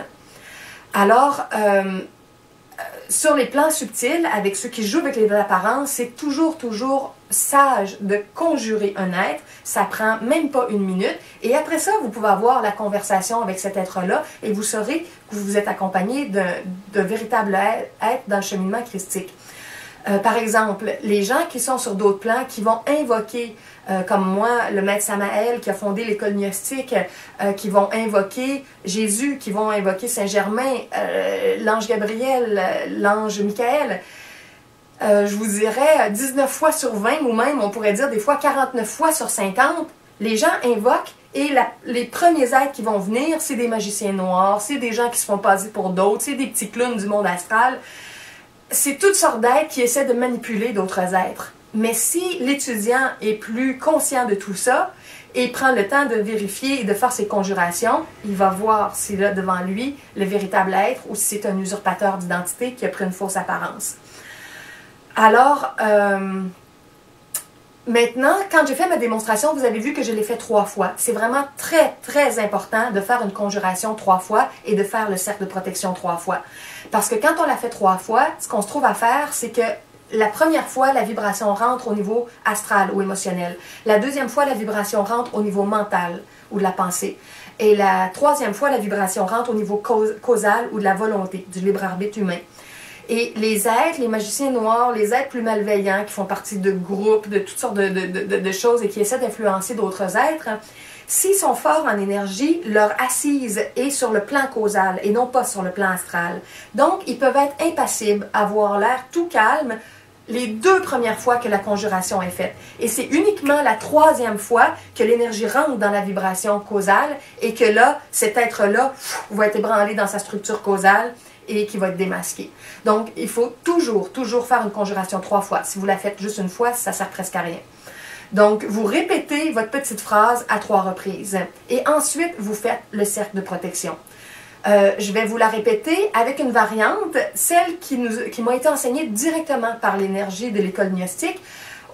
[SPEAKER 1] Alors, sur les plans subtils, avec ceux qui jouent avec les apparences, c'est toujours sage de conjurer un être. Ça prend même pas une minute. Et après ça, vous pouvez avoir la conversation avec cet être-là et vous saurez que vous êtes accompagné d'un véritable être dans le cheminement christique. Par exemple, les gens qui sont sur d'autres plans, qui vont invoquer, comme moi, le maître Samael qui a fondé l'école gnostique, qui vont invoquer Jésus, qui vont invoquer Saint-Germain, l'ange Gabriel, l'ange Michael, je vous dirais 19 fois sur 20, ou même on pourrait dire des fois 49 fois sur 50, les gens invoquent et les premiers êtres qui vont venir, c'est des magiciens noirs, c'est des gens qui se font passer pour d'autres, c'est des petits clowns du monde astral. C'est toutes sortes d'êtres qui essaient de manipuler d'autres êtres. Mais si l'étudiant est plus conscient de tout ça et prend le temps de vérifier et de faire ses conjurations, il va voir s'il a devant lui le véritable être ou si c'est un usurpateur d'identité qui a pris une fausse apparence. Alors, maintenant, quand j'ai fait ma démonstration, vous avez vu que je l'ai fait 3 fois. C'est vraiment très important de faire une conjuration 3 fois et de faire le cercle de protection 3 fois. Parce que quand on l'a fait 3 fois, ce qu'on se trouve à faire, c'est que la première fois, la vibration rentre au niveau astral ou émotionnel. La deuxième fois, la vibration rentre au niveau mental ou de la pensée. Et la troisième fois, la vibration rentre au niveau causal ou de la volonté, du libre arbitre humain. Et les êtres, les magiciens noirs, les êtres plus malveillants qui font partie de groupes, de toutes sortes de choses et qui essaient d'influencer d'autres êtres, s'ils sont forts en énergie, leur assise est sur le plan causal et non pas sur le plan astral. Donc, ils peuvent être impassibles, avoir l'air tout calme les 2 premières fois que la conjuration est faite. Et c'est uniquement la 3e fois que l'énergie rentre dans la vibration causale et que là, cet être-là va être ébranlé dans sa structure causale et qui va être démasqué. Donc, il faut toujours faire une conjuration 3 fois. Si vous la faites juste une fois, ça ne sert presque à rien. Donc, vous répétez votre petite phrase à 3 reprises. Et ensuite, vous faites le cercle de protection. Je vais vous la répéter avec une variante, celle qui m'a été enseignée directement par l'énergie de l'école gnostique.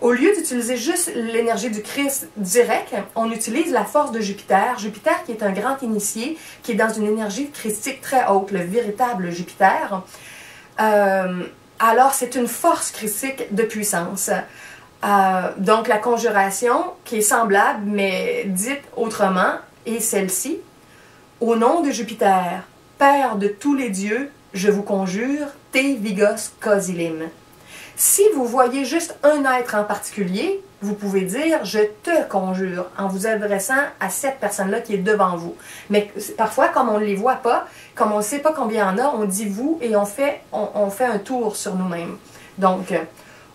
[SPEAKER 1] Au lieu d'utiliser juste l'énergie du Christ direct, on utilise la force de Jupiter. Jupiter qui est un grand initié, qui est dans une énergie christique très haute, le véritable Jupiter. Alors, c'est une force christique de puissance. Donc, la conjuration, qui est semblable, mais dite autrement, est celle-ci. Au nom de Jupiter, Père de tous les dieux, je vous conjure, Te Vigos Cosilim. Si vous voyez juste un être en particulier, vous pouvez dire « je te conjure » en vous adressant à cette personne-là qui est devant vous. Mais parfois, comme on ne les voit pas, comme on ne sait pas combien il y en a, on dit « vous » et on fait un tour sur nous-mêmes. Donc,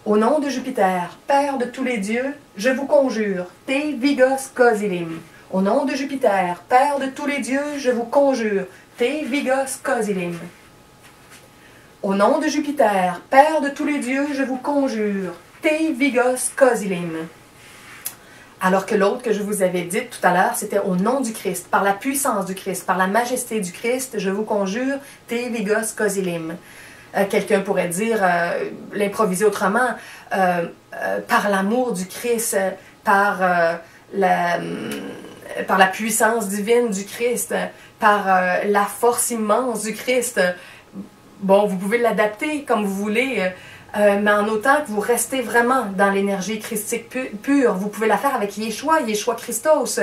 [SPEAKER 1] au nom de Jupiter, Père de tous les dieux, je vous conjure, Te Vigos Cosilim. Au nom de Jupiter, Père de tous les dieux, je vous conjure, Te Vigos Cosilim. Au nom de Jupiter, Père de tous les dieux, je vous conjure, Te Vigos Cosilim. Alors que l'autre que je vous avais dit tout à l'heure, c'était au nom du Christ, par la puissance du Christ, par la majesté du Christ, je vous conjure, Te Vigos Cosilim. Quelqu'un pourrait dire, l'improviser autrement, par l'amour du Christ, par la puissance divine du Christ, par la force immense du Christ. Bon, vous pouvez l'adapter comme vous voulez, mais en autant que vous restez vraiment dans l'énergie christique pure. Vous pouvez la faire avec Yeshua, Yeshua Christos.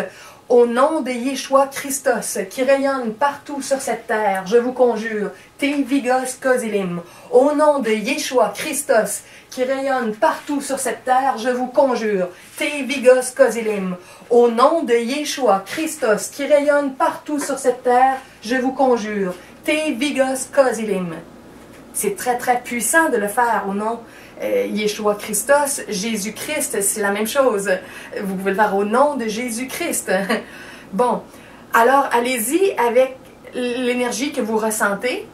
[SPEAKER 1] Au nom de Yeshua Christos, qui rayonne partout sur cette terre, je vous conjure, Te Vigos Cosilim. Au nom de Yeshua Christos, qui rayonne partout sur cette terre, je vous conjure, Te Vigos Cosilim. Au nom de Yeshua Christos, qui rayonne partout sur cette terre, je vous conjure, Te Vigos Cosilim. C'est très puissant de le faire au nom Yeshua Christos, Jésus-Christ, c'est la même chose. Vous pouvez le faire au nom de Jésus-Christ. Bon, alors allez-y avec l'énergie que vous ressentez.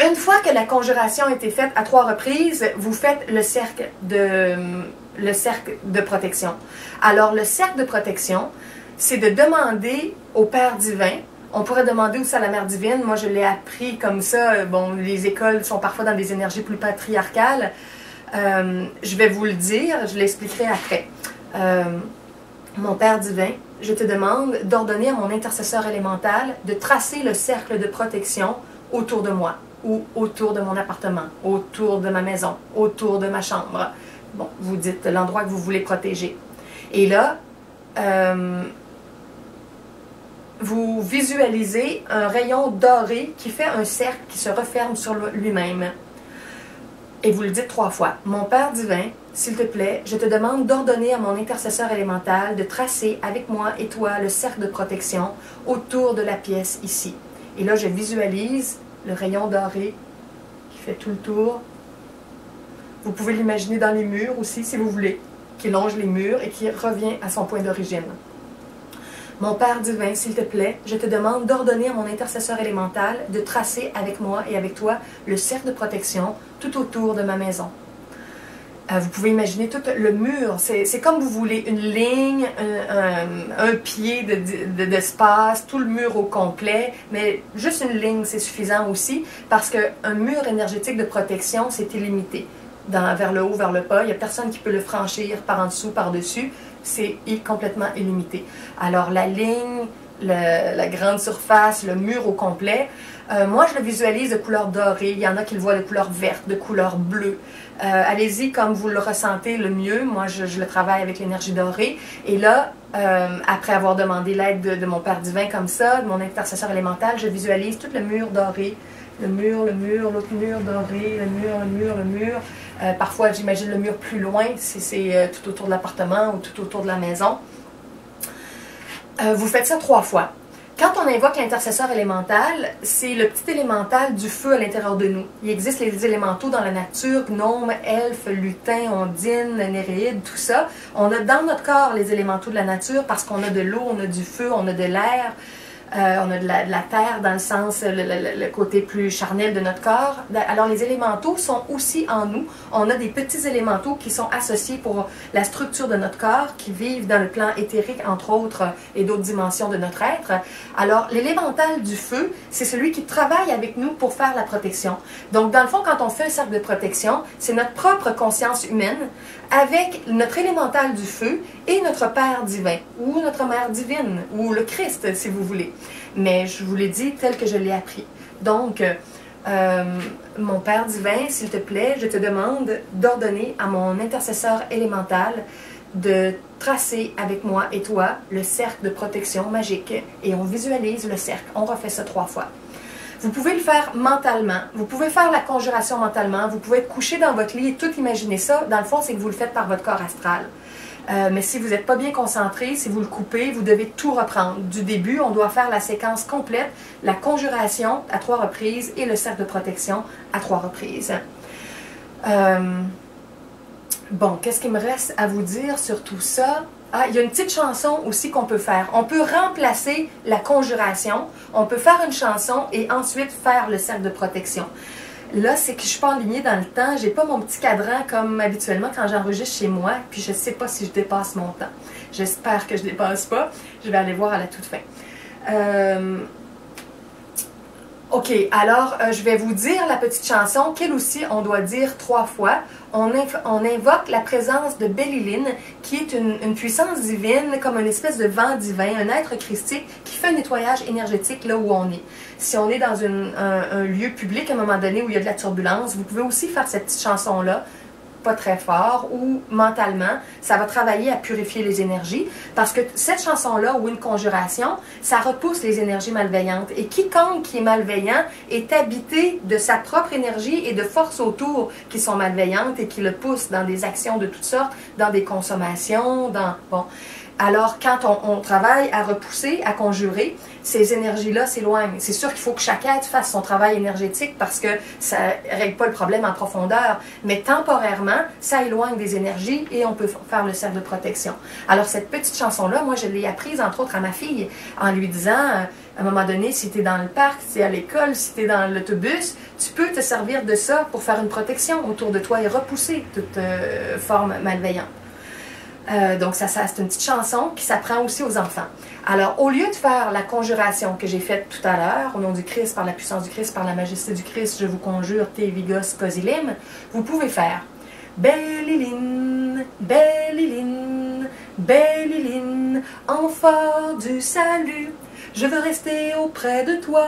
[SPEAKER 1] Une fois que la conjuration a été faite à 3 reprises, vous faites le cercle de protection. Alors, le cercle de protection, c'est de demander au Père divin, On pourrait demander aussi à la Mère Divine, moi je l'ai appris comme ça, bon, les écoles sont parfois dans des énergies plus patriarcales. Je vais vous le dire, je l'expliquerai après. Mon Père divin, je te demande d'ordonner à mon intercesseur élémental de tracer le cercle de protection autour de moi, ou autour de mon appartement, autour de ma maison, autour de ma chambre. Bon, vous dites l'endroit que vous voulez protéger. Et là, vous visualisez un rayon doré qui fait un cercle qui se referme sur lui-même. Et vous le dites 3 fois. Mon Père divin, s'il te plaît, je te demande d'ordonner à mon intercesseur élémental de tracer avec moi et toi le cercle de protection autour de la pièce ici. Et là, je visualise le rayon doré qui fait tout le tour. Vous pouvez l'imaginer dans les murs aussi, si vous voulez, qui longe les murs et qui revient à son point d'origine. Mon Père divin, s'il te plaît, je te demande d'ordonner à mon intercesseur élémental de tracer avec moi et avec toi le cercle de protection tout autour de ma maison. Vous pouvez imaginer tout le mur, c'est comme vous voulez, une ligne, un pied d'espace, tout le mur au complet, mais juste une ligne, c'est suffisant aussi, parce qu'un mur énergétique de protection, c'est illimité. Vers le haut, vers le bas, il n'y a personne qui peut le franchir par en dessous, par-dessus, c'est complètement illimité. Alors la ligne, la grande surface, le mur au complet, moi je le visualise de couleur dorée, il y en a qui le voient de couleur verte, de couleur bleue. Allez-y comme vous le ressentez le mieux, moi je le travaille avec l'énergie dorée. Et là, après avoir demandé l'aide de mon Père divin comme ça, de mon intercesseur élémental, je visualise tout le mur doré. Le mur, l'autre mur doré, le mur. Parfois, j'imagine le mur plus loin, si c'est tout autour de l'appartement ou tout autour de la maison. Vous faites ça 3 fois. Quand on invoque l'intercesseur élémental, c'est le petit élémental du feu à l'intérieur de nous. Il existe les élémentaux dans la nature, gnomes, elfes, lutins, ondines, néréides, tout ça. On a dans notre corps les élémentaux de la nature parce qu'on a de l'eau, on a du feu, on a de l'air. On a de la terre dans le sens, le côté plus charnel de notre corps. Alors les élémentaux sont aussi en nous. On a des petits élémentaux qui sont associés pour la structure de notre corps, qui vivent dans le plan éthérique, entre autres, et d'autres dimensions de notre être. Alors l'élémental du feu, c'est celui qui travaille avec nous pour faire la protection. Donc dans le fond, quand on fait un cercle de protection, c'est notre propre conscience humaine avec notre élémental du feu et notre Père divin, ou notre Mère divine, ou le Christ, si vous voulez. Mais je vous l'ai dit tel que je l'ai appris. Donc, mon Père divin, s'il te plaît, je te demande d'ordonner à mon intercesseur élémental de tracer avec moi et toi le cercle de protection magique. Et on visualise le cercle. On refait ça 3 fois. Vous pouvez le faire mentalement. Vous pouvez faire la conjuration mentalement. Vous pouvez être couché dans votre lit et tout imaginer ça. Dans le fond, c'est que vous le faites par votre corps astral. Mais si vous n'êtes pas bien concentré, si vous le coupez, vous devez tout reprendre. Du début, on doit faire la séquence complète, la conjuration à 3 reprises et le cercle de protection à 3 reprises. Bon, qu'est-ce qu'il me reste à vous dire sur tout ça? Ah, il y a une petite chanson aussi qu'on peut faire. On peut remplacer la conjuration, on peut faire une chanson et ensuite faire le cercle de protection. Là, c'est que je ne suis pas alignée dans le temps. Je n'ai pas mon petit cadran comme habituellement quand j'enregistre chez moi. Puis je ne sais pas si je dépasse mon temps. J'espère que je ne dépasse pas. Je vais aller voir à la toute fin. OK, alors je vais vous dire la petite chanson qu'elle aussi on doit dire 3 fois. On invoque la présence de Béliline, qui est une puissance divine, comme une espèce de vent divin, un être christique qui fait un nettoyage énergétique là où on est. Si on est dans un lieu public à un moment donné où il y a de la turbulence, vous pouvez aussi faire cette petite chanson-là, pas très fort, ou mentalement, ça va travailler à purifier les énergies, parce que cette chanson-là, ou une conjuration, ça repousse les énergies malveillantes. Et quiconque qui est malveillant est habité de sa propre énergie et de forces autour qui sont malveillantes et qui le poussent dans des actions de toutes sortes, dans des consommations, dans... Bon. Alors, quand on travaille à repousser, à conjurer, ces énergies-là s'éloignent. C'est sûr qu'il faut que chaque être fasse son travail énergétique parce que ça ne règle pas le problème en profondeur. Mais temporairement, ça éloigne des énergies et on peut faire le cercle de protection. Alors, cette petite chanson-là, moi, je l'ai apprise, entre autres, à ma fille, en lui disant, à un moment donné, si tu es dans le parc, si tu es à l'école, si tu es dans l'autobus, tu peux te servir de ça pour faire une protection autour de toi et repousser toute forme malveillante. Donc, c'est une petite chanson qui s'apprend aussi aux enfants. Alors, au lieu de faire la conjuration que j'ai faite tout à l'heure, au nom du Christ, par la puissance du Christ, par la majesté du Christ, je vous conjure, te vigos cosilim, vous pouvez faire Bellilin, Bellilin, Bellilin, amphore du salut, je veux rester auprès de toi,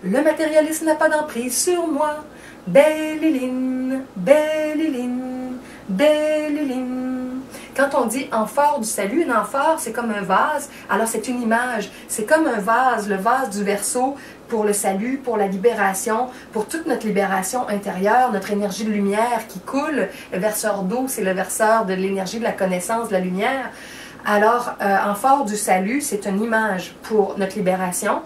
[SPEAKER 1] le matérialisme n'a pas d'emprise sur moi. Bellilin, Bellilin, Bellilin. Quand on dit amphore du salut, une amphore, c'est comme un vase. Alors, c'est une image. C'est comme un vase, le vase du Verseau pour le salut, pour la libération, pour toute notre libération intérieure, notre énergie de lumière qui coule. Le verseur d'eau, c'est le verseur de l'énergie de la connaissance, de la lumière. Alors, amphore du salut, c'est une image pour notre libération.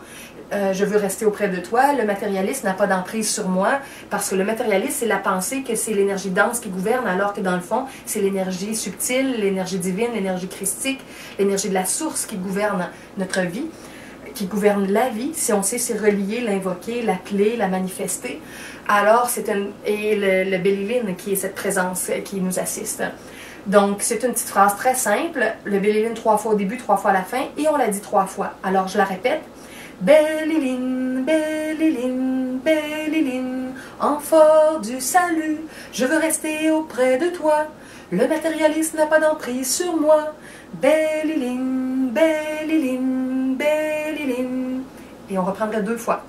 [SPEAKER 1] Je veux rester auprès de toi. Le matérialisme n'a pas d'emprise sur moi parce que le matérialisme, c'est la pensée que c'est l'énergie dense qui gouverne alors que dans le fond, c'est l'énergie subtile, l'énergie divine, l'énergie christique, l'énergie de la source qui gouverne notre vie, qui gouverne la vie. Si on sait s'y relier, l'invoquer, l'appeler, la manifester, alors c'est et le Bellilin qui est cette présence qui nous assiste. Donc, c'est une petite phrase très simple. Le Bellilin 3 fois au début, 3 fois à la fin et on l'a dit 3 fois. Alors, je la répète. Bellilin, Bellilin, Bellilin, amphore du salut, je veux rester auprès de toi, le matérialisme n'a pas d'emprise sur moi. Bellilin, Bellilin, Bellilin. Et on reprendra 2 fois.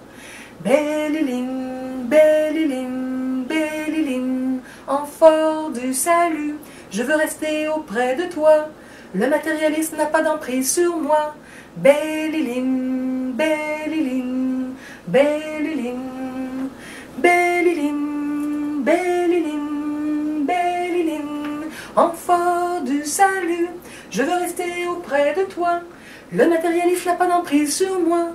[SPEAKER 1] Bellilin, Bellilin, Bellilin, amphore du salut, je veux rester auprès de toi, le matérialisme n'a pas d'emprise sur moi. Bellilin, Bellilin, Bellilin, Bellilin, Bellilin, Bellilin, amphore du salut, je veux rester auprès de toi, le matérialisme n'a pas d'emprise sur moi.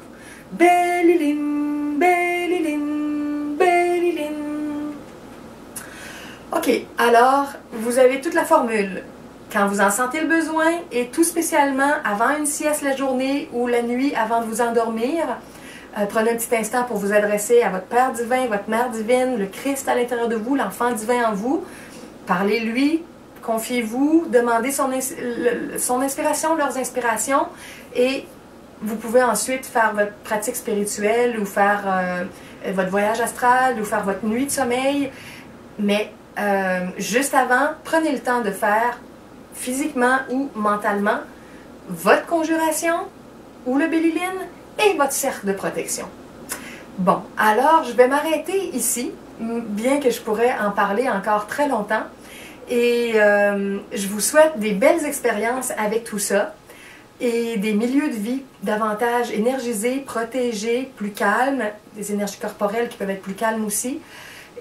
[SPEAKER 1] Bellilin, Bellilin, Bellilin. Ok, alors, vous avez toute la formule. Quand vous en sentez le besoin, et tout spécialement avant une sieste la journée ou la nuit avant de vous endormir, prenez un petit instant pour vous adresser à votre Père divin, votre Mère divine, le Christ à l'intérieur de vous, l'enfant divin en vous. Parlez-lui, confiez-vous, demandez son inspiration, leurs inspirations, et vous pouvez ensuite faire votre pratique spirituelle ou faire votre voyage astral ou faire votre nuit de sommeil. Mais juste avant, prenez le temps de faire physiquement ou mentalement, votre conjuration ou le Bellilin et votre cercle de protection. Bon, alors je vais m'arrêter ici, bien que je pourrais en parler encore très longtemps. Et je vous souhaite des belles expériences avec tout ça et des milieux de vie davantage énergisés, protégés, plus calmes, des énergies corporelles qui peuvent être plus calmes aussi.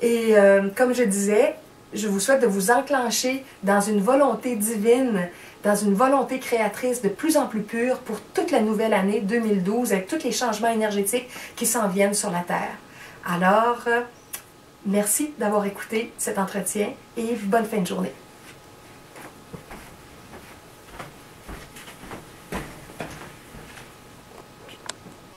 [SPEAKER 1] Et comme je disais, je vous souhaite de vous enclencher dans une volonté divine, dans une volonté créatrice de plus en plus pure pour toute la nouvelle année 2012 avec tous les changements énergétiques qui s'en viennent sur la Terre. Alors, merci d'avoir écouté cet entretien et bonne fin de journée.